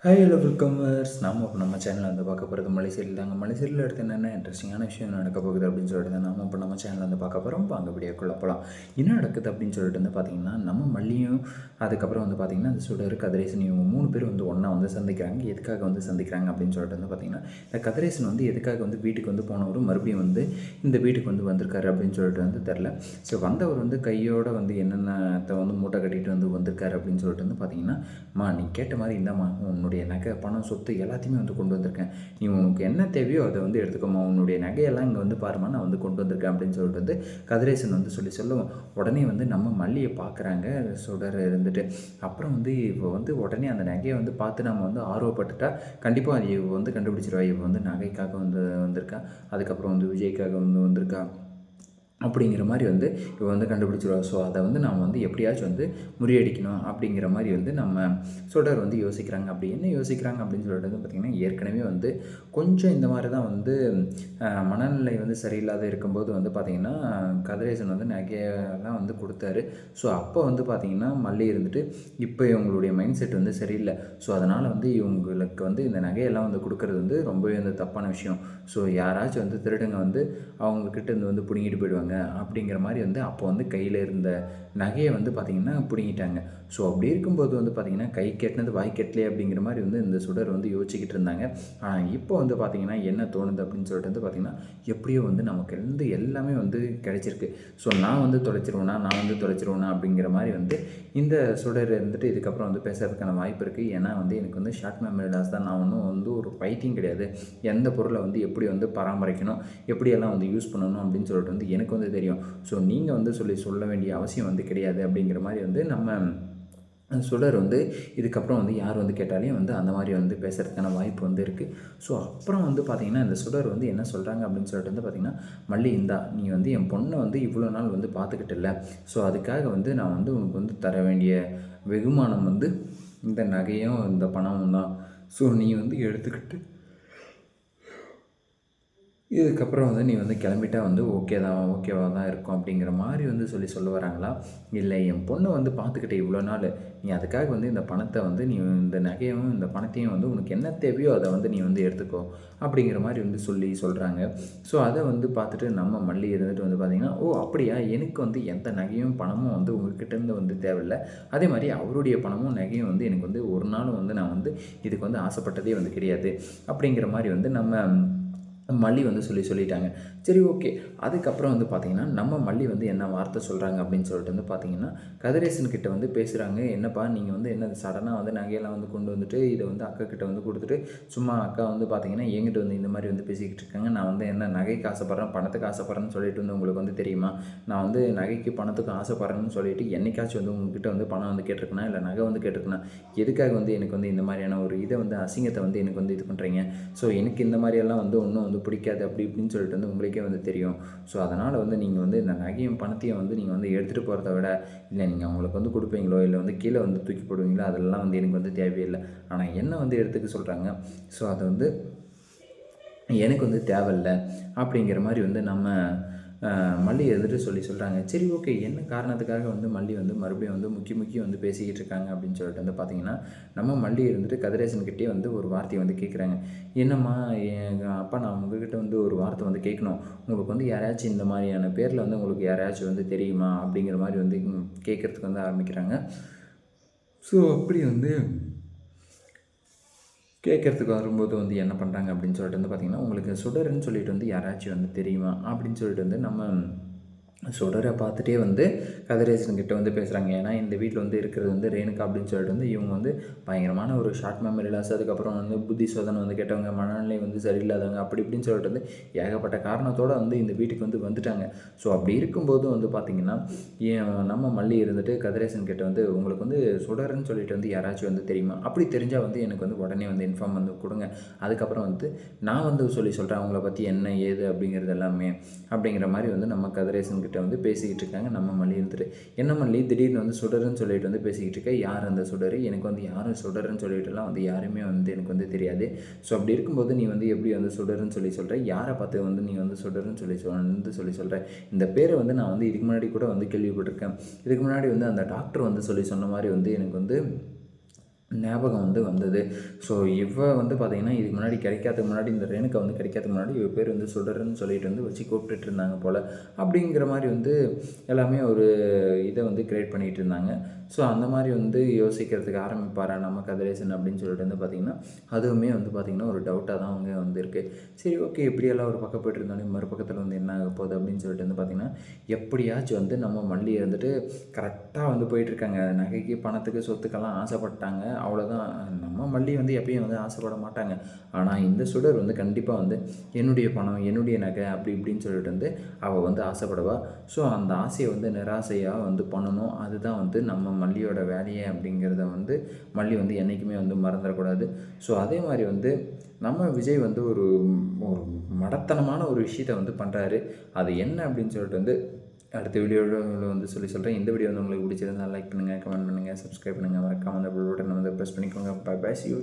Hi hello வெல்கமர்ஸ். நம்ம சேனலில் வந்து பார்க்க போகிறது மலை சீரியல் தாங்க. மலை சீரியல் எடுத்து என்னென்ன இன்ட்ரெஸ்டிங்கான விஷயம் நடக்க போகுது அப்படின்னு சொல்லிட்டு தான் நம்ம இப்போ நம்ம சேனலில் வந்து பார்க்க போகிறோம். அங்கே வீடியோக்குள்ளே போகலாம். என்ன நடக்குது அப்படின்னு சொல்லிட்டு வந்து பார்த்திங்கன்னா, நம்ம மல்லியும் அதுக்கப்புறம் வந்து பார்த்திங்கன்னா அந்த சுடர் கதிரேசன் இவங்க 3 பேர் வந்து ஒன்றா வந்து சந்திக்கிறாங்க. எதுக்காக வந்து சந்திக்கிறாங்க அப்படின்னு சொல்லிட்டு வந்து பார்த்திங்கன்னா, இந்த கதிரேசன் வந்து எதுக்காக வந்து வீட்டுக்கு வந்து போனவரும் மறுபடியும் வந்து இந்த வீட்டுக்கு வந்து வந்திருக்காரு அப்படின்னு சொல்லிட்டு வந்து தெரில. ஸோ வந்தவர் வந்து கையோடு வந்து என்னென்னத்தை வந்து மூட்டை கட்டிட்டு வந்து வந்திருக்காரு அப்படின்னு சொல்லிட்டு வந்து பார்த்திங்கன்னா, நீ கேட்ட மாதிரி இந்தாம்மா உன்னுடைய நகை பணம் சொத்து எல்லாத்தையுமே வந்து கொண்டு வந்திருக்கேன். நீ உனக்கு என்ன தேவையோ அதை வந்து எடுத்துக்கோமா. உன்னுடைய நகையெல்லாம் இங்கே வந்து பாருமா, நான் வந்து கொண்டு வந்திருக்கேன் அப்படின்னு சொல்லிட்டு வந்து கதிரேசன் வந்து சொல்லுவோம். உடனே வந்து நம்ம மல்லியை பார்க்குறாங்க சுடர் இருந்துட்டு. அப்புறம் வந்து இப்போ வந்து உடனே அந்த நகையை வந்து பார்த்து நம்ம வந்து ஆர்வப்பட்டுட்டா கண்டிப்பாக இவ வந்து கண்டுபிடிச்சிருவா. இவ வந்து நகைக்காக வந்து வந்திருக்கா, அதுக்கப்புறம் வந்து விஜய்க்காக வந்து வந்திருக்கா அப்படிங்கிற மாதிரி வந்து இவ வந்து கண்டுபிடிச்சிருவா. ஸோ அதை வந்து நாம் வந்து எப்படியாச்சும் வந்து முறியடிக்கணும் அப்படிங்கிற மாதிரி வந்து நம்ம சுடர் வந்து யோசிக்கிறாங்க. அப்படி என்ன யோசிக்கிறாங்க அப்படின்னு சொல்லிட்டு வந்து பார்த்திங்கன்னா, ஏற்கனவே வந்து கொஞ்சம் இந்த மாதிரி தான் வந்து மனநிலை வந்து சரியில்லாத இருக்கும்போது வந்து பார்த்திங்கன்னா கதிரேசன் வந்து நகையெல்லாம் வந்து கொடுத்தாரு. ஸோ அப்போ வந்து பார்த்திங்கன்னா மல்லி இருந்துட்டு இப்போ இவங்களுடைய மைண்ட் செட் வந்து சரியில்லை. ஸோ அதனால் வந்து இவங்களுக்கு வந்து இந்த நகையெல்லாம் வந்து கொடுக்கறது வந்து ரொம்பவே வந்து தப்பான விஷயம். ஸோ யாராச்சும் வந்து திருடுங்க வந்து அவங்கக்கிட்ட இருந்து வந்து பிடுங்கிட்டு போயிடுவாங்க அப்படிங்கிற மாதிரி வந்து அப்போ வந்து கையில் இருந்த நகையை வந்து பார்த்திங்கன்னா பிடுங்கிட்டாங்க. ஸோ அப்படி இருக்கும்போது வந்து பார்த்திங்கன்னா கை கெட்டினது வாய் கெட்டலே அப்படிங்கிற மாதிரி வந்து இந்த சுடர் வந்து யோசிச்சுக்கிட்டு இருந்தாங்க. ஆனால் இப்போ வந்து பார்த்திங்கன்னா என்ன தோணுது அப்படின்னு சொல்லிட்டு வந்து பார்த்திங்கன்னா, எப்படியோ வந்து நமக்கு இருந்து எல்லாமே வந்து கிடைச்சிருக்கு. ஸோ நான் வந்து தொலைச்சிருவேனா அப்படிங்கிற மாதிரி வந்து இந்த சுடர் இருந்துட்டு இதுக்கப்புறம் வந்து பேசுகிறதுக்கான வாய்ப்பு இருக்குது. ஏன்னா வந்து எனக்கு வந்து ஷார்ட் மெமரி லாஸ் தான். நான் ஒன்றும் வந்து ஒரு பைத்தியம் கிடையாது. எந்த பொருளை வந்து எப்படி வந்து பராமரிக்கணும், எப்படியெல்லாம் வந்து யூஸ் பண்ணணும் அப்படின்னு சொல்லிட்டு வந்து எனக்கு வந்து தெரியும். ஸோ நீங்கள் வந்து சொல்ல வேண்டிய அவசியம் வந்து கிடையாது அப்படிங்கிற மாதிரி வந்து நம்ம சுடர் வந்து இதுக்கப்புறம் வந்து யார் வந்து கேட்டாலையும் வந்து அந்த மாதிரி வந்து பேசுகிறதுக்கான வாய்ப்பு வந்து இருக்குது. ஸோ அப்புறம் வந்து பார்த்திங்கன்னா இந்த சுடர் வந்து என்ன சொல்கிறாங்க அப்படின்னு சொல்லிட்டு வந்து பார்த்திங்கன்னா, மல்லி இந்தா நீ வந்து என் பொண்ணை வந்து இவ்வளோ நாள் வந்து பார்த்துக்கிட்டு இல்லை. ஸோ அதுக்காக வந்து நான் வந்து உனக்கு வந்து தர வேண்டிய வெகுமானம் வந்து இந்த நகையும் இந்த பணமும் தான். ஸோ நீ வந்து எடுத்துக்கிட்டு இதுக்கப்புறம் வந்து நீ வந்து கிளம்பிட்டா வந்து ஓகேவாக தான் இருக்கும் அப்படிங்கிற மாதிரி வந்து சொல்ல வராங்களா? இல்லை என் பொண்ணை வந்து பார்த்துக்கிட்ட இவ்வளோ நாள், நீ அதுக்காக வந்து இந்த பணத்தை வந்து நீ இந்த நகையும் இந்த பணத்தையும் வந்து உனக்கு என்ன தேவையோ அதை வந்து நீ வந்து எடுத்துக்கோ அப்படிங்கிற மாதிரி வந்து சொல்கிறாங்க. ஸோ அதை வந்து பார்த்துட்டு நம்ம மல்லி இருந்துட்டு வந்து பார்த்திங்கன்னா, ஓ அப்படியா, எனக்கு வந்து எந்த நகையும் பணமும் வந்து உங்ககிட்டேருந்து வந்து தேவையில்லை. அதே மாதிரி அவருடைய பணமும் நகையும் வந்து எனக்கு வந்து ஒரு நாளும் வந்து நான் வந்து இதுக்கு வந்து ஆசைப்பட்டதே வந்து கிடையாது அப்படிங்கிற மாதிரி வந்து நம்ம மல்லி வந்து சொல்லிட்டாங்க. சரி ஓகே. அதுக்கப்புறம் வந்து பார்த்திங்கன்னா நம்ம மல்லி வந்து என்ன வார்த்தை சொல்கிறாங்க அப்படின்னு சொல்லிட்டு வந்து பார்த்திங்கன்னா, கதிரேசன்கிட்ட வந்து பேசுகிறாங்க. என்னப்பா நீங்கள் வந்து என்ன சடனாக வந்து நகையெல்லாம் வந்து கொண்டு வந்துட்டு இதை வந்து அக்கா கிட்ட வந்து கொடுத்துட்டு சும்மா அக்கா வந்து பார்த்திங்கன்னா என்கிட்ட வந்து இந்த மாதிரி வந்து பேசிக்கிட்டு இருக்காங்க. நான் வந்து என்ன நகைக்கு ஆசைப்பட்றேன், பணத்துக்கு ஆசைப்பட்றேன்னு சொல்லிட்டு வந்து உங்களுக்கு வந்து தெரியுமா? நான் வந்து நகைக்கு பணத்துக்கு ஆசைப்பட்றேன்னு சொல்லிட்டு என்னைக்காச்சும் வந்து உங்ககிட்ட வந்து பணம் வந்து கேட்டிருக்கேனா, இல்லை நகை வந்து கேட்டிருக்கேனா? எதுக்காக வந்து எனக்கு வந்து இந்த மாதிரியான ஒரு இதை வந்து அசிங்கத்தை வந்து எனக்கு வந்து இது பண்ணுறீங்க? ஸோ எனக்கு இந்த மாதிரியெல்லாம் வந்து ஒன்றும் வந்து பிடிக்காது அப்படி இப்படின்னு சொல்லிட்டு வந்து உங்களுக்கே வந்து தெரியும். ஸோ அதனால் வந்து நீங்கள் வந்து இந்த நகையும் பணத்தையும் வந்து நீங்கள் வந்து எடுத்துகிட்டு போகிறத விட, இல்லை நீங்கள் அவங்களுக்கு வந்து கொடுப்பீங்களோ இல்லை வந்து கீழே வந்து தூக்கி போடுவீங்களோ அதெல்லாம் வந்து எனக்கு வந்து தேவையில்லை. ஆனால் என்ன வந்து எடுத்துக்க சொல்கிறாங்க. ஸோ அதை வந்து எனக்கு வந்து தேவையில்லை அப்படிங்கிற மாதிரி வந்து நம்ம மல்லி எதிர்த்து சொல்கிறாங்க. சரி ஓகே, என்ன காரணத்துக்காக வந்து மல்லி வந்து மறுபடியும் வந்து முக்கி வந்து பேசிக்கிட்டு இருக்காங்க அப்படின்னு சொல்லிட்டு வந்து பார்த்திங்கன்னா, நம்ம மல்லி இருந்துட்டு கதிரேசன்கிட்டே வந்து ஒரு வார்த்தையை வந்து கேட்குறாங்க. என்னம்மா அப்பா, நான் உங்ககிட்ட வந்து ஒரு வார்த்தை வந்து கேட்கணும். உங்களுக்கு வந்து யாராச்சும் இந்த மாதிரியான பேரில் வந்து உங்களுக்கு யாராச்சும் வந்து தெரியுமா அப்படிங்கிற மாதிரி வந்து கேட்குறதுக்கு வந்து ஆரம்பிக்கிறாங்க. ஸோ அப்படி வந்து கேட்குறதுக்கு வரும்போது வந்து என்ன பண்ணுறாங்க அப்படின்னு சொல்லிட்டு வந்து பார்த்திங்கன்னா, உங்களுக்கு சுடர்ன்னு சொல்லிட்டு வந்து யாராச்சும் வந்து தெரியுமா அப்படின்னு சொல்லிட்டு வந்து நம்ம சுடரை பார்த்துட்டே வந்து கதிரேசன்கிட்ட வந்து பேசுகிறாங்க. ஏன்னா இந்த வீட்டில் வந்து இருக்கிறது வந்து ரேணுகா அப்படின்னு சொல்லிட்டு வந்து இவங்க வந்து பயங்கரமான ஒரு ஷார்ட் மெமரி லாஸ், அதுக்கப்புறம் வந்து புத்தி சோதனை வந்து கேட்டவங்க, மனநிலை வந்து சரியில்லாதவங்க அப்படி இப்படின்னு சொல்லிட்டு வந்து ஏகப்பட்ட காரணத்தோடு வந்து இந்த வீட்டுக்கு வந்து வந்துட்டாங்க. ஸோ அப்படி இருக்கும்போது வந்து பார்த்திங்கன்னா நம்ம மல்லி இருந்துட்டு கதிரேசன் கிட்ட வந்து உங்களுக்கு வந்து சுடர்ன்னு சொல்லிட்டு வந்து யாராச்சும் வந்து தெரியுமா? அப்படி தெரிஞ்சால் வந்து எனக்கு வந்து உடனே வந்து இன்ஃபார்ம் வந்து கொடுங்க. அதுக்கப்புறம் வந்து நான் வந்து சொல்கிறேன் அவங்கள பற்றி என்ன ஏது அப்படிங்கிறது எல்லாமே அப்படிங்கிற மாதிரி வந்து நம்ம கதிரேசன் கிட்ட வந்து பேசிக்கிட்டு இருக்காங்க. நம்ம மல்லி இருந்துட்டு, என்ன மல்லி திடீர்னு வந்து சுடர்ன்னு சொல்லிட்டு வந்து பேசிக்கிட்டு இருக்க, யார் அந்த சுடர்? எனக்கு வந்து யாரும் சுடர்ன்னு சொல்லிட்டுலாம் வந்து யாருமே வந்து எனக்கு வந்து தெரியாது. ஸோ அப்படி இருக்கும்போது நீ வந்து எப்படி வந்து சுடர்ன்னு சொல்கிற? யாரை பார்த்து வந்து நீ வந்து சுடர்ன்னு சொல்கிற? இந்த பேரை வந்து நான் வந்து இதுக்கு முன்னாடி கூட வந்து கேள்விப்பட்டிருக்கேன். இதுக்கு முன்னாடி வந்து அந்த டாக்டர் வந்து சொன்ன மாதிரி வந்து எனக்கு வந்து ஞாபகம் வந்தது. ஸோ இவ பார்த்திங்கன்னா இதுக்கு முன்னாடி கிடைக்காததுக்கு முன்னாடி இந்த ரேணுகா கிடைக்காததுக்கு முன்னாடி இவ பேர் சுடர்ன்னு சொல்லிட்டு வச்சு கூப்பிட்டுட்டு இருந்தாங்க போல். அப்படிங்கிற மாதிரி எல்லாமே ஒரு இதை கிரியேட் பண்ணிகிட்டு இருந்தாங்க. ஸோ அந்த மாதிரி யோசிக்கிறதுக்கு ஆரம்பிப்பாரா நம்ம கதிரேசன் அப்படின்னு சொல்லிட்டு பார்த்திங்கன்னா அதுவுமே பார்த்திங்கன்னா ஒரு டவுட்டாக தான் அவங்க இருக்குது. சரி ஓகே, இப்படியெல்லாம் ஒரு பக்கம் போய்ட்டு இருந்தாலும் மறுபக்கத்தில் என்ன ஆக போகுது அப்படின்னு சொல்லிட்டு பார்த்திங்கன்னா எப்படியாச்சும் நம்ம மல்லி கரெக்டாக போயிட்டுருக்காங்க. நகைக்கு பணத்துக்கு சொத்துக்கெல்லாம் ஆசைப்பட்டாங்க, அவ்வளோதான். நம்ம மல்லி எப்பயும் ஆசைப்பட மாட்டாங்க. ஆனால் இந்த சுடர் கண்டிப்பாக என்னுடைய பணம் என்னுடைய நகை அப்படி இப்படின்னு சொல்லிட்டு அவள் ஆசைப்படுவா. ஸோ அந்த ஆசையை நிராசையாக பண்ணணும். அதுதான் நம்ம மல்லியோட வேலையை அப்படிங்கிறத மல்லி என்றைக்குமே மறந்துடக்கூடாது. ஸோ அதே மாதிரி நம்ம விஜய் ஒரு ஒரு மடத்தனமான ஒரு விஷயத்தை பண்ணுறாரு. அது என்ன அப்படின்னு சொல்லிட்டு அடுத்த வீடியோவில் சொல்கிறேன். இந்த வீடியோ உங்களுக்கு பிடிச்சிருந்தால் லைக் பண்ணுங்கள், கமெண்ட் பண்ணுங்கள், சப்ஸ்கிரைப் பண்ணுங்கள், மறக்காமல் அந்த பெல் பட்டனை ப்ரெஸ் பண்ணிக்கோங்க. Bye bye, see you.